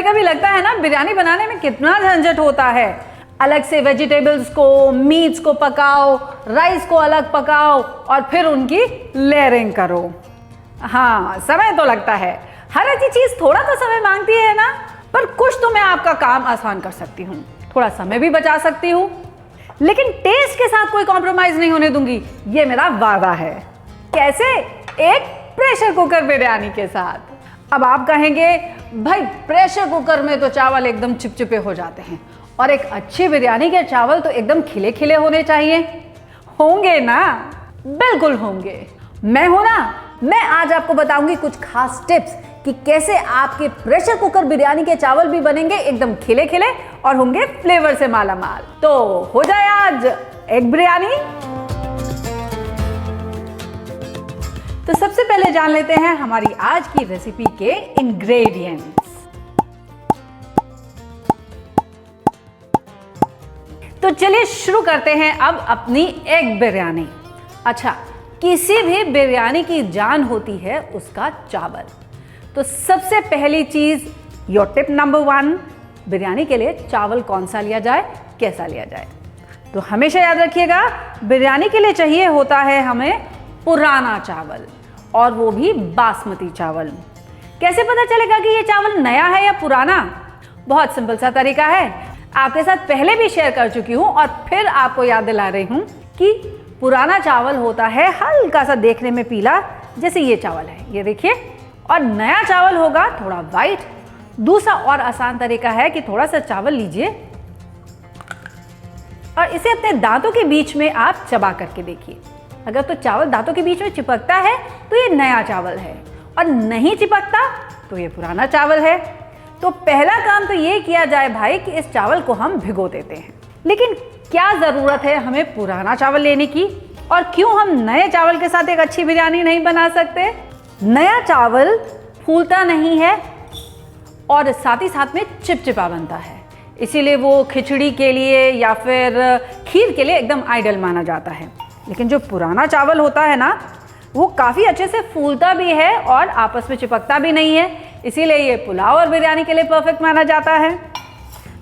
कभी लगता है ना बिरयानी बनाने में कितना झंझट होता है। अलग से वेजिटेबल्स को, मीट्स को पकाओ, राइस को अलग पकाओ और फिर उनकी लेयरिंग करो। हाँ, समय तो लगता है, हर अच्छी चीज थोड़ा तो समय मांगती है ना। पर कुछ तो मैं आपका काम आसान कर सकती हूँ, थोड़ा समय भी बचा सकती हूँ, लेकिन टेस्ट के साथ कोई कॉम्प्रोमाइज नहीं होने दूंगी, ये मेरा वादा है। कैसे? एक प्रेशर कुकर बिरयानी के साथ। अब आप कहेंगे भाई प्रेशर कुकर में तो चावल एकदम चिपचिपे हो जाते हैं और एक अच्छी बिरयानी के चावल तो एकदम खिले खिले होने चाहिए। होंगे ना? बिल्कुल होंगे। मैं हूं ना, मैं आज आपको बताऊंगी कुछ खास टिप्स कि कैसे आपके प्रेशर कुकर बिरयानी के चावल भी बनेंगे एकदम खिले खिले और होंगे फ्लेवर से मालामाल। तो हो जाए आज एग बिरयानी। तो सबसे पहले जान लेते हैं हमारी आज की रेसिपी के इंग्रेडिएंट्स। तो चलिए शुरू करते हैं अब अपनी एग बिरयानी। अच्छा, किसी भी बिरयानी की जान होती है उसका चावल। तो सबसे पहली चीज, योर टिप नंबर 1, बिरयानी के लिए चावल कौन सा लिया जाए, कैसा लिया जाए। तो हमेशा याद रखिएगा, बिरयानी के लिए चाहिए होता है हमें पुराना चावल, और वो भी बासमती चावल। कैसे पता चलेगा कि ये चावल नया है या पुराना? बहुत सिंपल सा तरीका है, आपके साथ पहले भी शेयर कर चुकी हूं और फिर आपको याद दिला रही हूं कि पुराना चावल होता है हल्का सा देखने में पीला, जैसे ये चावल है, ये देखिए, और नया चावल होगा थोड़ा वाइट। दूसरा और आसान तरीका है कि थोड़ा सा चावल लीजिए और इसे अपने दांतों के बीच में आप चबा करके देखिए। अगर तो चावल दांतों के बीच में चिपकता है तो ये नया चावल है, और नहीं चिपकता तो ये पुराना चावल है। तो पहला काम तो ये किया जाए भाई कि इस चावल को हम भिगो देते हैं। लेकिन क्या ज़रूरत है हमें पुराना चावल लेने की, और क्यों हम नए चावल के साथ एक अच्छी बिरयानी नहीं बना सकते? नया चावल फूलता नहीं है और साथ ही साथ में चिपचिपा बनता है, इसीलिए वो खिचड़ी के लिए या फिर खीर के लिए एकदम आइडियल माना जाता है। लेकिन जो पुराना चावल होता है ना, वो काफ़ी अच्छे से फूलता भी है और आपस में चिपकता भी नहीं है, इसीलिए ये पुलाव और बिरयानी के लिए परफेक्ट माना जाता है।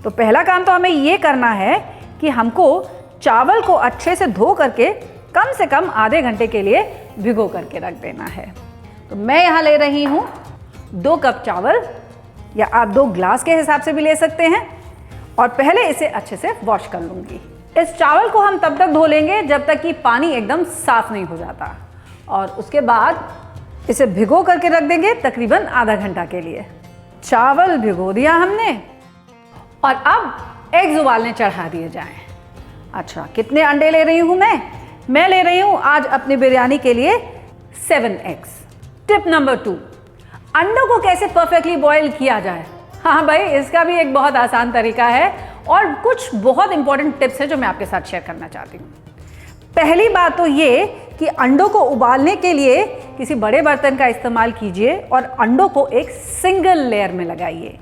तो पहला काम तो हमें ये करना है कि हमको चावल को अच्छे से धो करके कम से कम आधे घंटे के लिए भिगो करके रख देना है। तो मैं यहाँ ले रही हूँ 2 कप चावल, या आप 2 ग्लास के हिसाब से भी ले सकते हैं, और पहले इसे अच्छे से वॉश कर लूँगी। इस चावल को हम तब तक धो लेंगे जब तक कि पानी एकदम साफ नहीं हो जाता, और उसके बाद इसे भिगो करके रख देंगे तकरीबन आधा घंटा के लिए। चावल भिगो दिया हमने, और अब एग्स उबालने चढ़ा दिए जाएं। अच्छा, कितने अंडे ले रही हूँ मैं ले रही हूँ आज अपनी बिरयानी के लिए 7 एग्स। टिप नंबर 2, अंडों को कैसे परफेक्टली बॉईल किया जाए। हाँ भाई, इसका भी एक बहुत आसान तरीका है और कुछ बहुत इंपॉर्टेंट टिप्स हैं जो मैं आपके साथ शेयर करना चाहती हूँ। पहली बात तो ये कि अंडों को उबालने के लिए किसी बड़े बर्तन का इस्तेमाल कीजिए और अंडों को एक सिंगल लेयर में लगाइए।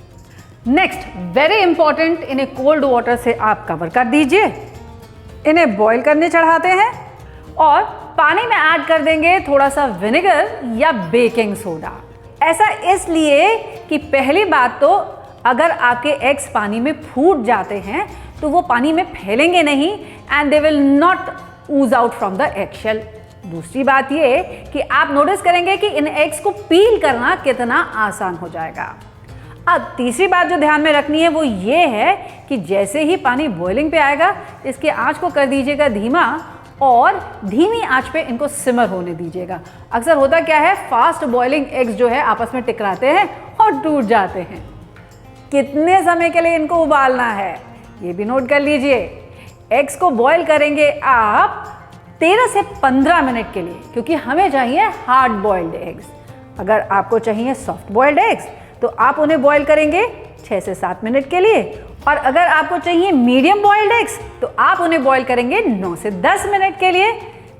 नेक्स्ट, वेरी इंपॉर्टेंट, इन्हें कोल्ड वाटर से आप कवर कर दीजिए। इन्हें बॉईल करने चढ़ाते हैं और पानी में ऐड कर देंगे थोड़ा सा विनेगर या बेकिंग सोडा। ऐसा इसलिए कि पहली बात तो अगर आपके एग्स पानी में फूट जाते हैं तो वो पानी में फैलेंगे नहीं, and they will not ooze out from the eggshell। दूसरी बात ये कि आप नोटिस करेंगे कि इन एग्स को पील करना कितना आसान हो जाएगा। अब तीसरी बात जो ध्यान में रखनी है वो ये है कि जैसे ही पानी बॉइलिंग पे आएगा, इसकी आंच को कर दीजिएगा धीमा, और धीमी आंच पे इनको सिमर होने दीजिएगा। अक्सर होता क्या है, फास्ट बॉइलिंग एग्स जो है आपस में टकराते हैं और टूट जाते हैं। कितने समय के लिए इनको उबालना है ये भी नोट कर लीजिए। एग्स को बॉईल करेंगे आप 13 से 15 मिनट के लिए, क्योंकि हमें चाहिए हार्ड बॉइल्ड एग्स। अगर आपको चाहिए सॉफ्ट बॉइल्ड एग्स तो आप उन्हें बॉईल करेंगे 6 से 7 मिनट के लिए, और अगर आपको चाहिए मीडियम बॉइल्ड एग्स तो आप उन्हें बॉईल करेंगे 9 से 10 मिनट के लिए।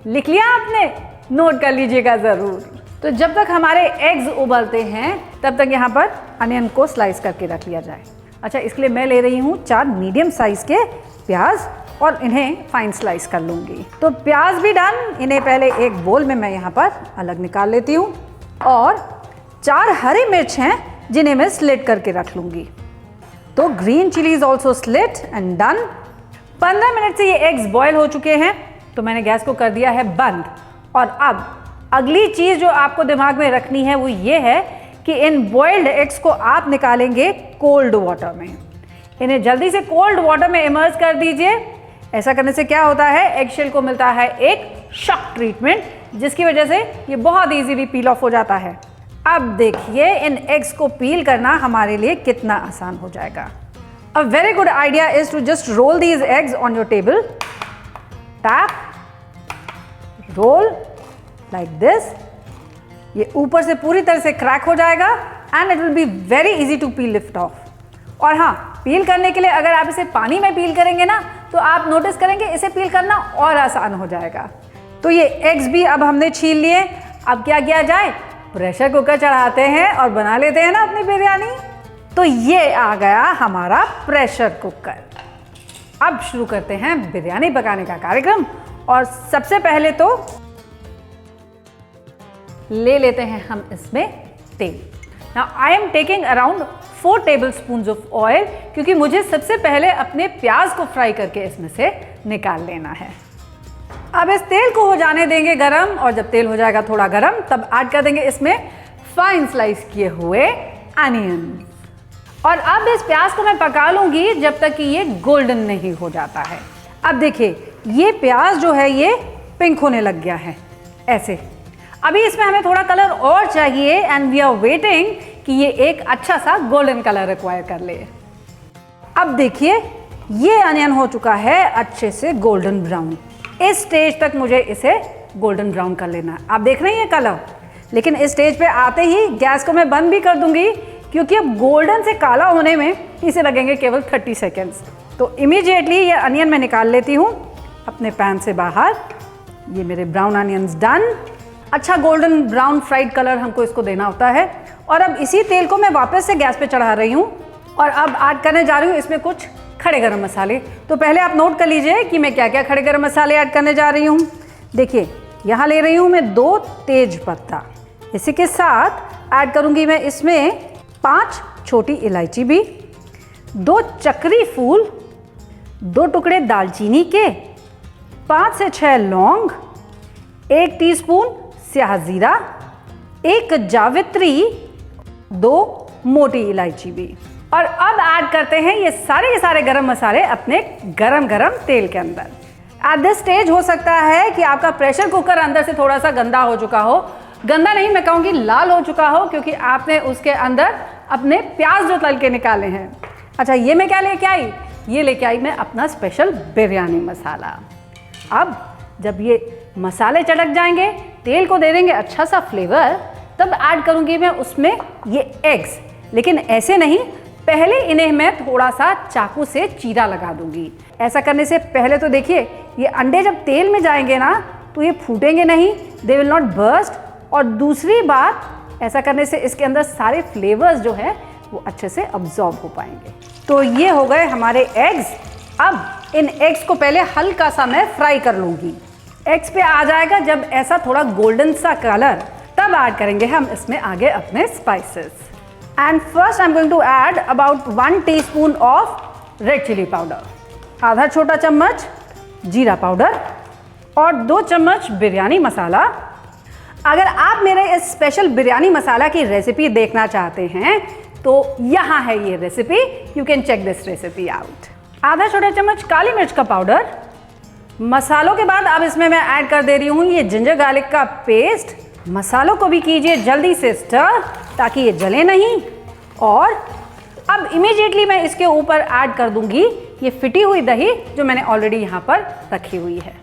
लिख लिया आपने? नोट कर लीजिएगा ज़रूर। तो जब तक हमारे एग्स उबलते हैं तब तक यहाँ पर अनियन को स्लाइस करके रख लिया जाए। अच्छा, इसके लिए मैं ले रही हूँ 4 मीडियम साइज़ के प्याज और इन्हें फाइन स्लाइस कर लूँगी। तो प्याज भी डन, इन्हें पहले एक बोल में मैं यहाँ पर अलग निकाल लेती हूँ, और 4 हरी मिर्च हैं जिन्हें मैं स्लिट करके रख लूँगी। तो green chilli is also slit and done. 15 minute से ये एग्स बॉयल हो चुके हैं, तो मैंने गैस को कर दिया है बंद। और अब अगली चीज़ जो आपको दिमाग में रखनी है वो ये है कि इन बॉइल्ड एग्स को आप निकालेंगे कोल्ड वाटर में। इन्हें जल्दी से कोल्ड वाटर में इमर्ज कर दीजिए। ऐसा करने से क्या होता है, एग शेल को मिलता है एक शॉक ट्रीटमेंट, जिसकी वजह से ये बहुत इजीली पील ऑफ हो जाता है। अब देखिए इन एग्स को पील करना हमारे लिए कितना आसान हो जाएगा। A very good idea is to just roll these eggs on your table, tap, roll like this. ये ऊपर से पूरी तरह से क्रैक हो जाएगा and it will be very easy to peel lift off. और हाँ, पील करने के लिए अगर आप इसे पानी में पील करेंगे ना, तो आप नोटिस करेंगे इसे पील करना और आसान हो जाएगा। तो ये एग्स भी अब हमने छील लिए। अब क्या किया जाए, प्रेशर कुकर चढ़ाते हैं और बना लेते हैं ना अपनी बिरयानी। तो ये आ गया हमारा प्रेशर कुकर। अब शुरू करते हैं बिरयानी पकाने का कार्यक्रम। और सबसे पहले तो ले लेते हैं हम इसमें तेल। Now I am taking around 4 tablespoons of oil, क्योंकि मुझे सबसे पहले अपने प्याज को फ्राई करके इसमें से निकाल लेना है। अब इस तेल को हो जाने देंगे गरम, और जब तेल हो जाएगा थोड़ा गरम, तब ऐड कर देंगे इसमें फाइन स्लाइस किए हुए अनियन। और अब इस प्याज को मैं पका लूंगी जब तक कि ये गोल्डन नहीं हो जाता है। अब देखिए ये प्याज जो है ये पिंक होने लग गया है ऐसे। अभी इसमें हमें थोड़ा कलर और चाहिए एंड वी आर वेटिंग कि ये एक अच्छा सा गोल्डन कलर रिक्वायर कर ले। अब देखिए ये अनियन हो चुका है अच्छे से गोल्डन ब्राउन। इस स्टेज तक मुझे इसे गोल्डन ब्राउन कर लेना है। आप देख रहे हैं ये कलर, लेकिन इस स्टेज पे आते ही गैस को मैं बंद भी कर दूंगी, क्योंकि अब गोल्डन से काला होने में इसे लगेंगे केवल 30 सेकेंड्स। तो इमीडिएटली ये अनियन मैं निकाल लेती हूँ अपने पैन से बाहर। ये मेरे ब्राउन अनियंस डन। अच्छा गोल्डन ब्राउन फ्राइड कलर हमको इसको देना होता है। और अब इसी तेल को मैं वापस से गैस पे चढ़ा रही हूँ और अब ऐड करने जा रही हूँ इसमें कुछ खड़े गरम मसाले। तो पहले आप नोट कर लीजिए कि मैं क्या क्या खड़े गरम मसाले ऐड करने जा रही हूँ। देखिए यहाँ ले रही हूँ मैं 2 तेज पत्ता। इसी के साथ ऐड करूँगी मैं इसमें 5 छोटी इलायची भी, 2 चक्री फूल, 2 टुकड़े दालचीनी के, 5 से 6 लौंग, 1 टीस्पून स्याह जीरा, 1 जावित्री, 2 मोटी इलायची भी। और अब ऐड करते हैं ये सारे गरम मसाले अपने गरम तेल के अंदर। एट दिस स्टेज हो सकता है कि आपका प्रेशर कुकर अंदर से थोड़ा सा गंदा हो चुका हो। गंदा नहीं, मैं कहूँगी लाल हो चुका हो, क्योंकि आपने उसके अंदर अपने प्याज जो तल के निकाले हैं। अच्छा ये मैं क्या लेके आई, ये लेके आई मैं अपना स्पेशल बिरयानी मसाला। अब जब ये मसाले चटक जाएंगे, तेल को दे देंगे अच्छा सा फ्लेवर, तब ऐड करूँगी मैं उसमें ये एग्स। लेकिन ऐसे नहीं, पहले इन्हें मैं थोड़ा सा चाकू से चीरा लगा दूंगी। ऐसा करने से पहले तो देखिए ये अंडे जब तेल में जाएंगे ना तो ये फूटेंगे नहीं, दे विल नॉट बर्स्ट। और दूसरी बात, ऐसा करने से इसके अंदर सारे फ्लेवर्स जो है वो अच्छे से अब्जॉर्ब हो पाएंगे। तो ये हो गए हमारे एग्स। अब इन एग्स को पहले हल्का सा मैं फ्राई कर लूँगी। एग्स पे आ जाएगा जब ऐसा थोड़ा गोल्डन सा कलर, तब ऐड करेंगे हम इसमें आगे अपने spices. And first I am going to add about 1 teaspoon of red chilli powder, आधा छोटा चम्मच जीरा पाउडर और 2 चम्मच बिरयानी मसाला। अगर आप मेरे इस स्पेशल बिरयानी मसाला की रेसिपी देखना चाहते हैं तो यहाँ है ये recipe, you can check this recipe out. आधा छोटा चम्मच काली मिर्च का पाउडर। मसालों के बाद अब इसमें मैं ऐड कर दे रही हूँ ये जिंजर गार्लिक का पेस्ट। मसालों को भी कीजिए जल्दी से स्टर ताकि ये जले नहीं। और अब इमीडिएटली मैं इसके ऊपर ऐड कर दूंगी ये फिटी हुई दही जो मैंने ऑलरेडी यहाँ पर रखी हुई है।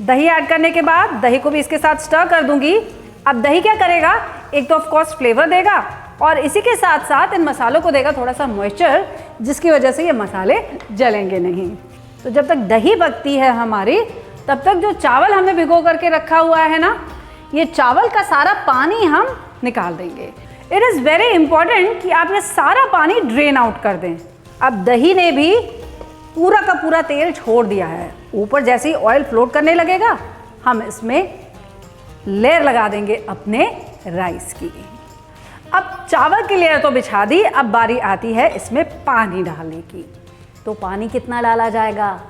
दही ऐड करने के बाद दही को भी इसके साथ स्टर कर दूंगी। अब दही क्या करेगा, एक तो ऑफ कोर्स फ्लेवर देगा और इसी के साथ साथ इन मसालों को देगा थोड़ा सा मॉइस्चर, जिसकी वजह से ये मसाले जलेंगे नहीं। तो जब तक दही पकती है हमारी, तब तक जो चावल हमने भिगो करके रखा हुआ है ना, ये चावल का सारा पानी हम निकाल देंगे। इट इज़ वेरी इंपॉर्टेंट कि आप ये सारा पानी ड्रेन आउट कर दें। अब दही ने भी पूरा का पूरा तेल छोड़ दिया है। ऊपर जैसे ही ऑयल फ्लोट करने लगेगा, हम इसमें लेयर लगा देंगे अपने राइस की। अब चावल की लेयर तो बिछा दी, अब बारी आती है इसमें पानी डालने की। तो पानी कितना डाला जाएगा,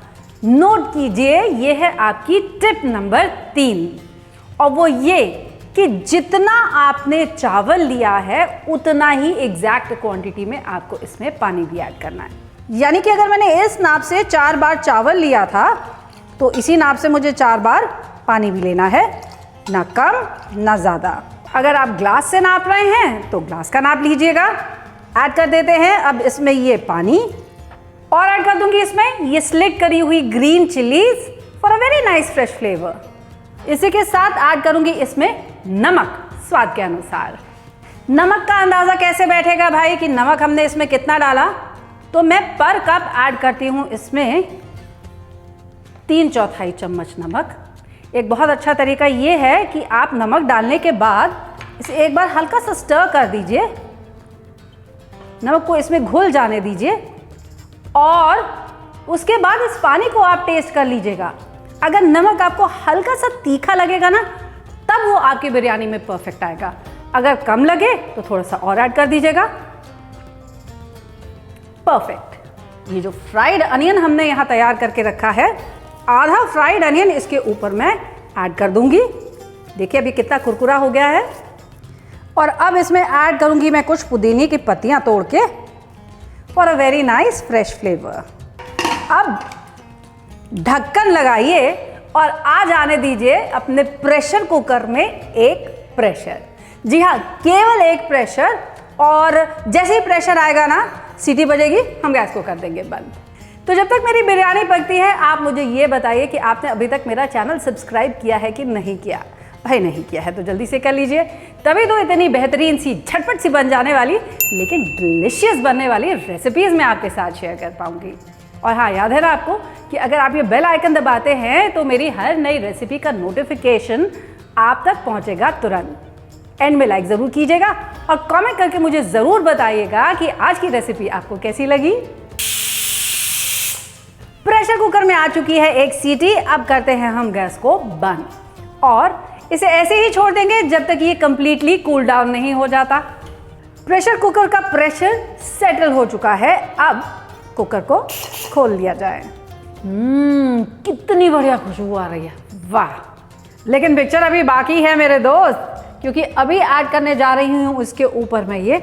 नोट कीजिए, ये है आपकी टिप नंबर 3, और वो ये कि जितना आपने चावल लिया है उतना ही एग्जैक्ट क्वांटिटी में आपको इसमें पानी भी ऐड करना है। यानी कि अगर मैंने इस नाप से 4 बार चावल लिया था तो इसी नाप से मुझे 4 बार पानी भी लेना है, ना कम ना ज़्यादा। अगर आप ग्लास से नाप रहे हैं तो ग्लास का नाप लीजिएगा। ऐड कर देते हैं अब इसमें ये पानी, और ऐड कर दूंगी इसमें ये स्लिट करी हुई green chillies for a very nice fresh flavour. इसी के साथ ऐड करूंगी इसमें नमक स्वाद के अनुसार। नमक का अंदाज़ा कैसे बैठेगा भाई कि नमक हमने इसमें कितना डाला, तो मैं पर कप ऐड करती हूँ इसमें 3/4 चम्मच नमक। एक बहुत अच्छा तरीका ये है कि आप नमक डालने के बाद इसे एक बार हल्का सा स्टर कर दीजिए, नमक को इसमें घुल जाने दीजिए, और उसके बाद इस पानी को आप टेस्ट कर लीजिएगा। अगर नमक आपको हल्का सा तीखा लगेगा ना, तब वो आपकी बिरयानी में परफेक्ट आएगा। अगर कम लगे तो थोड़ा सा और ऐड कर दीजिएगा। परफेक्ट। ये जो फ्राइड अनियन हमने यहाँ तैयार करके रखा है, आधा फ्राइड अनियन इसके ऊपर मैं ऐड कर दूंगी। देखिए अभी कितना कुरकुरा हो गया है। और अब इसमें ऐड करूंगी मैं कुछ पुदीने की पत्तियां तोड़ के for a very nice fresh flavour. अब ढक्कन लगाइए और आ जाने दीजिए अपने प्रेशर कुकर में एक प्रेशर। जी हाँ, केवल एक प्रेशर, और जैसे ही प्रेशर आएगा ना, सीटी बजेगी, हम गैस को कर देंगे बंद। तो जब तक मेरी बिरयानी पकती है, आप मुझे ये बताइए कि आपने अभी तक मेरा चैनल सब्सक्राइब किया है कि नहीं किया। भाई नहीं किया है तो जल्दी से कर लीजिए, तभी तो इतनी बेहतरीन सी झटपट सी बन जाने वाली लेकिन डिलिशियस बनने वाली रेसिपीज़ मैं आपके साथ शेयर कर पाऊंगी। और हाँ, याद है ना आपको कि अगर आप ये बेल आइकन दबाते हैं तो मेरी हर नई रेसिपी का नोटिफिकेशन आप तक पहुंचेगा तुरंत। एंड में लाइक ज़रूर कीजिएगा और कमेंट करके मुझे ज़रूर बताइएगा कि आज की रेसिपी आपको कैसी लगी। प्रेशर कुकर में आ चुकी है एक सीटी। अब करते हैं हम गैस को बंद और इसे ऐसे ही छोड़ देंगे जब तक ये कंप्लीटली कूल डाउन नहीं हो जाता। प्रेशर कुकर का प्रेशर सेटल हो चुका है। अब कुकर को खोल लिया जाए। कितनी बढ़िया खुशबू आ रही है, वाह। लेकिन पिक्चर अभी बाकी है मेरे दोस्त, क्योंकि अभी ऐड करने जा रही हूँ इसके ऊपर मैं ये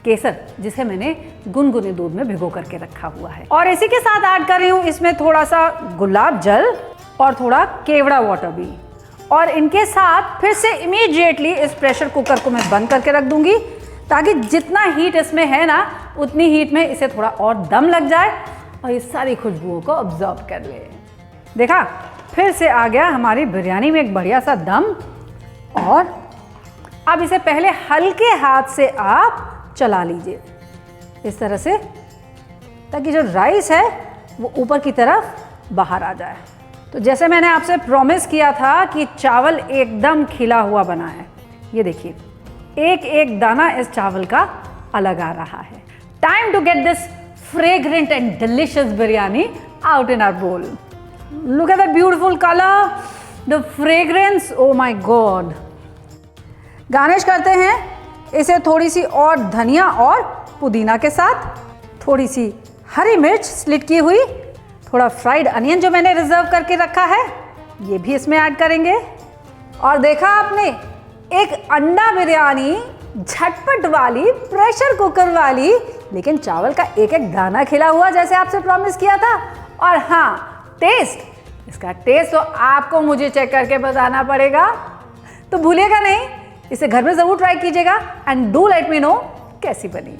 केसर, जिसे मैंने गुनगुने दूध में भिगो करके रखा हुआ है। और इसी के साथ ऐड कर रही हूँ इसमें थोड़ा सा गुलाब जल और थोड़ा केवड़ा वाटर भी। और इनके साथ फिर से इमीडिएटली इस प्रेशर कुकर को मैं बंद करके रख दूंगी, ताकि जितना हीट इसमें है ना, उतनी हीट में इसे थोड़ा और दम लग जाए और ये सारी खुशबुओं को ऑब्जर्व कर ले। देखा, फिर से आ गया हमारी बिरयानी में एक बढ़िया सा दम। और अब इसे पहले हल्के हाथ से आप चला लीजिए इस तरह से, ताकि जो राइस है वो ऊपर की तरफ बाहर आ जाए। तो जैसे मैंने आपसे प्रॉमिस किया था कि चावल एकदम खिला हुआ बना है, ये देखिए एक एक दाना इस चावल का अलग आ रहा है। Time to get this fragrant and delicious biryani out in our bowl. Look at that beautiful colour, the fragrance, oh my god. Garnish करते हैं इसे थोड़ी सी और धनिया और पुदीना के साथ, थोड़ी सी हरी मिर्च स्लिट की हुई, थोड़ा फ्राइड अनियन जो मैंने रिजर्व करके रखा है ये भी इसमें ऐड करेंगे। और देखा आपने, एक अंडा बिरयानी झटपट वाली, प्रेशर कुकर वाली, लेकिन चावल का एक एक दाना खिला हुआ जैसे आपसे प्रॉमिस किया था। और हाँ, टेस्ट, इसका टेस्ट तो आपको मुझे चेक करके बताना पड़ेगा, तो भूलिएगा नहीं, इसे घर में ज़रूर ट्राई कीजिएगा and do let me know कैसी बनी।